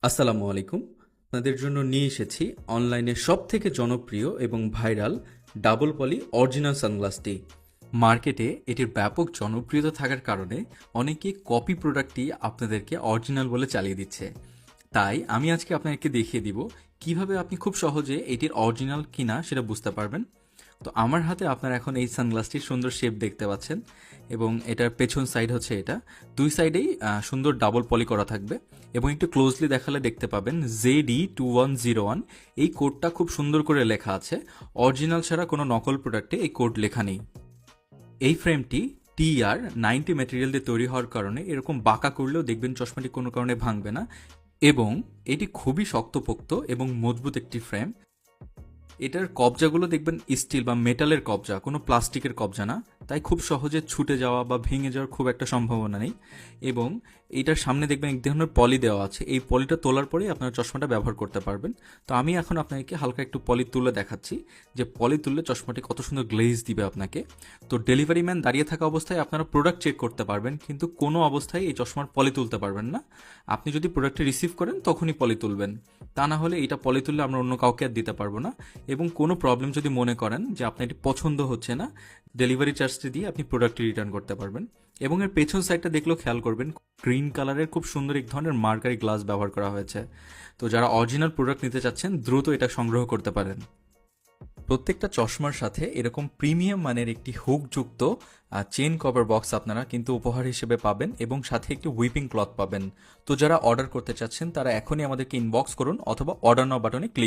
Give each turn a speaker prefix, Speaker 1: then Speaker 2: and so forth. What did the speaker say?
Speaker 1: আসসালামু আলাইকুম। আপনাদের জন্য নিয়ে এসেছি অনলাইনে সবথেকে জনপ্রিয় এবং ভাইরাল ডাবল পলি অরিজিনাল সানগ্লাসটি। মার্কেটে এটির ব্যাপক জনপ্রিয়তা থাকার কারণে অনেকে কপি প্রোডাক্টটি আপনাদেরকে অরিজিনাল বলে চালিয়ে দিচ্ছে। তাই আমি আজকে আপনাদেরকে দেখিয়ে দিব কিভাবে আপনি খুব সহজে এটির অরিজিনাল কিনা সেটা বুঝতে পারবেন। তো আমার হাতে আপনারা এখন এই সানগ্লাসটির সুন্দর শেপ দেখতে পাচ্ছেন এবং এটার পেছন সাইড হচ্ছে এটা। দুই সাইডেই সুন্দর ডাবল পলি করা থাকবে এবং একটু ক্লোজলি দেখালে দেখতে পাবেন ZD2101 এই কোডটা খুব সুন্দর করে লেখা আছে। অরিজিনাল ছাড়া কোনো নকল প্রোডাক্টে এই কোড লেখা নেই। এই ফ্রেমটি TR90 ম্যাটেরিয়াল দিয়ে তৈরি হওয়ার কারণে এরকম বাঁকা করলেও দেখবেন চশমাটি কোনো কারণে ভাঙবে না এবং এটি খুবই শক্তপোক্ত এবং মজবুত একটি ফ্রেম। এটার কবজাগুলো দেখবেন স্টিল বা মেটালের কবজা, কোনো প্লাস্টিকের কবজা না, তাই খুব সহজে ছুটে যাওয়া বা ভেঙে যাওয়ার খুব একটা সম্ভাবনা নেই। এবং এটার সামনে দেখবেন এক ধরনের পলি দেওয়া আছে, এই পলিটা তোলার পরেই আপনারা চশমাটা ব্যবহার করতে পারবেন। তো আমি এখন আপনাকে হালকা একটু পলি তুলে দেখাচ্ছি যে পলি তুললে চশমাটি কত সুন্দর গ্লেজ দিবে আপনাকে। তো ডেলিভারি ম্যান দাঁড়িয়ে থাকা অবস্থায় আপনারা প্রোডাক্ট চেক করতে পারবেন, কিন্তু কোনো অবস্থায় এই চশমার পলি তুলতে পারবেন না। আপনি যদি প্রোডাক্টটি রিসিভ করেন তখনই পলি তুলবেন, তা না হলে এটা পলি তুললে আমরা অন্য কাউকে আর দিতে পারবো না। এবং কোনো প্রবলেম যদি মনে করেন যে আপনার এটি পছন্দ হচ্ছে না, ডেলিভারি চার্জটি দিয়ে আপনি প্রোডাক্টটি রিটার্ন করতে পারবেন। এবং এর পেছন সাইডটা দেখলেও খেয়াল করবেন, গ্রিন কালারের খুব সুন্দর এক ধরনের মার্কারি গ্লাস ব্যবহার করা হয়েছে। তো যারা অরিজিনাল প্রোডাক্ট নিতে চাচ্ছেন দ্রুত এটা সংগ্রহ করতে পারেন। প্রত্যেকটা চশমার সাথে এরকম প্রিমিয়াম মানের একটি হুকযুক্ত চেন কভার বক্স আপনারা কিন্তু উপহার হিসেবে পাবেন এবং সাথে একটি হুইপিং ক্লথ পাবেন। তো যারা অর্ডার করতে চাচ্ছেন তারা এখনই আমাদেরকে ইনবক্স করুন অথবা অর্ডার নাও বাটনে ক্লিক